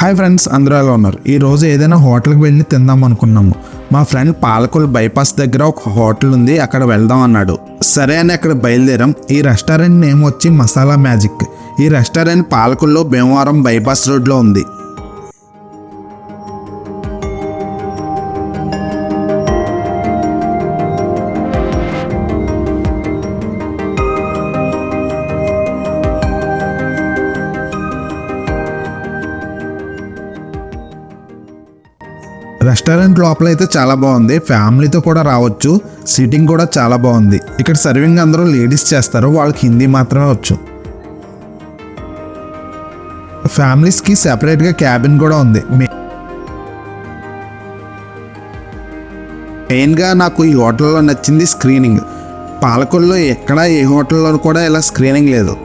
Hi friends, అందరూ ఎలా ఉన్నారు? ఈరోజు ఏదైనా హోటల్కి వెళ్ళి తిందాం అనుకున్నాము. మా ఫ్రెండ్ పాలకొల్లు బైపాస్ దగ్గర ఒక హోటల్ ఉంది, అక్కడ వెళ్దాం అన్నాడు. సరే అని అక్కడ బయలుదేరాం. ఈ రెస్టారెంట్ నేమ్ వచ్చి మసాలా మ్యాజిక్. ఈ రెస్టారెంట్ పాలకొల్లు భీమవరం బైపాస్ రోడ్లో ఉంది. రెస్టారెంట్ లోపల అయితే చాలా బాగుంది, ఫ్యామిలీతో కూడా రావచ్చు. సీటింగ్ కూడా చాలా బాగుంది. ఇక్కడ సర్వింగ్ అందరూ లేడీస్ చేస్తారు, వాళ్ళకి హిందీ మాత్రమే వచ్చు. ఫ్యామిలీస్కి సెపరేట్గా క్యాబిన్ కూడా ఉంది. మెయిన్గా నాకు ఈ హోటల్లో నచ్చింది స్క్రీనింగ్. పాలకొల్లో ఎక్కడ ఏ హోటల్లో కూడా ఇలా స్క్రీనింగ్ లేదు.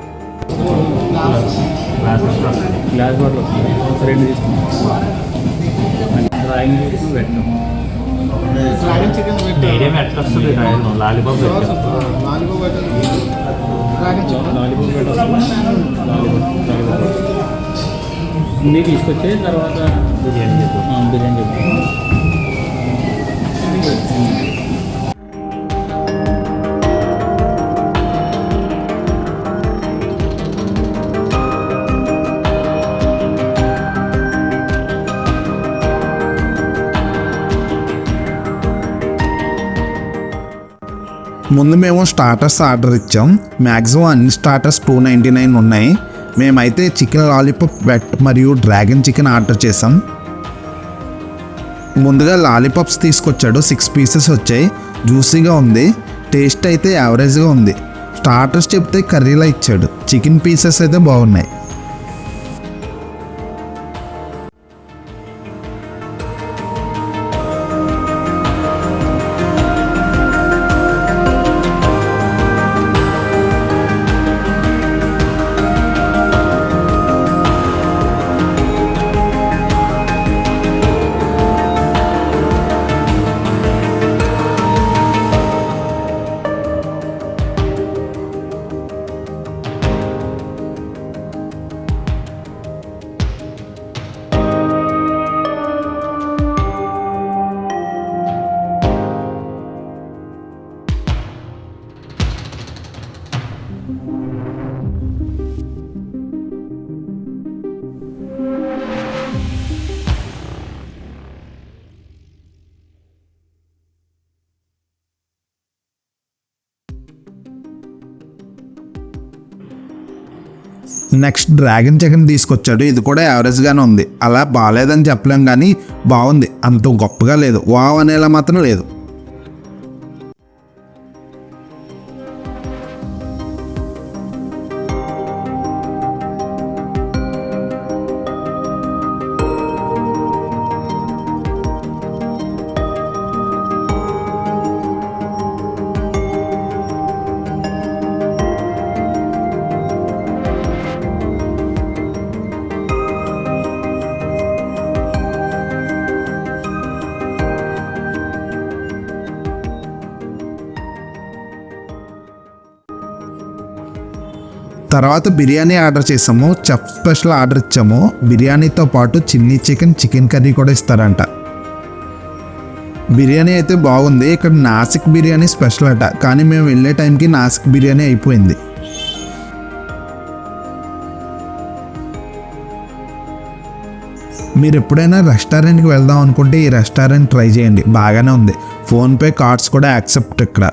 తీసుకొచ్చే తర్వాత బిర్యానీ బిర్యానీ ముందు మేము స్టార్టర్స్ ఆర్డర్ ఇచ్చాం. మ్యాక్సిమం అన్ని స్టార్టర్స్ 299 ఉన్నాయి. మేమైతే చికెన్ లాలీపాప్ వెట్ మరియు డ్రాగన్ చికెన్ ఆర్డర్ చేసాం. ముందుగా లాలీపాప్స్ తీసుకొచ్చాడు. 6 పీసెస్ వచ్చాయి. జ్యూసీగా ఉంది. టేస్ట్ అయితే యావరేజ్గా ఉంది. స్టార్టర్స్ చెప్తే కర్రీలా ఇచ్చాడు. చికెన్ పీసెస్ అయితే బాగున్నాయి. నెక్స్ట్ డ్రాగన్ చికెన్ తీసుకొచ్చాడు. ఇది కూడా యావరేజ్గానే ఉంది. అలా బాగాలేదని చెప్పలేం, కానీ బాగుంది. అంత గొప్పగా లేదు, వావ్ అనేలా మాత్రం లేదు. తర్వాత బిర్యానీ ఆర్డర్ చేసాము. చెఫ్ స్పెషల్ ఆర్డర్ ఇచ్చాము. బిర్యానీతో పాటు చిల్లీ చికెన్, చికెన్ కర్రీ కూడా ఇస్తారంట. బిర్యానీ అయితే బాగుంది. ఇక్కడ నాసిక్ బిర్యానీ స్పెషల్ అట, కానీ మేము వెళ్ళే టైంకి నాసిక్ బిర్యానీ అయిపోయింది. మీరు ఎప్పుడైనా రెస్టారెంట్కి వెళ్దాం అనుకుంటే ఈ రెస్టారెంట్ ట్రై చేయండి, బాగానే ఉంది. ఫోన్పే కార్డ్స్ కూడా యాక్సెప్ట్ ఇక్కడ.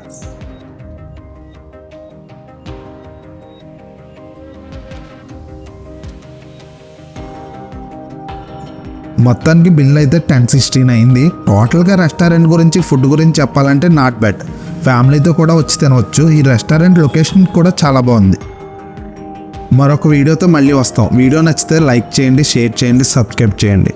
మొత్తానికి బిల్ అయితే 1016 అయింది. టోటల్గా రెస్టారెంట్ గురించి, ఫుడ్ గురించి చెప్పాలంటే నాట్ బ్యాడ్. ఫ్యామిలీతో కూడా వచ్చి తినవచ్చు. ఈ రెస్టారెంట్ లొకేషన్ కూడా చాలా బాగుంది. మరొక వీడియోతో మళ్ళీ వస్తాం. వీడియో నచ్చితే లైక్ చేయండి, షేర్ చేయండి, సబ్స్క్రైబ్ చేయండి.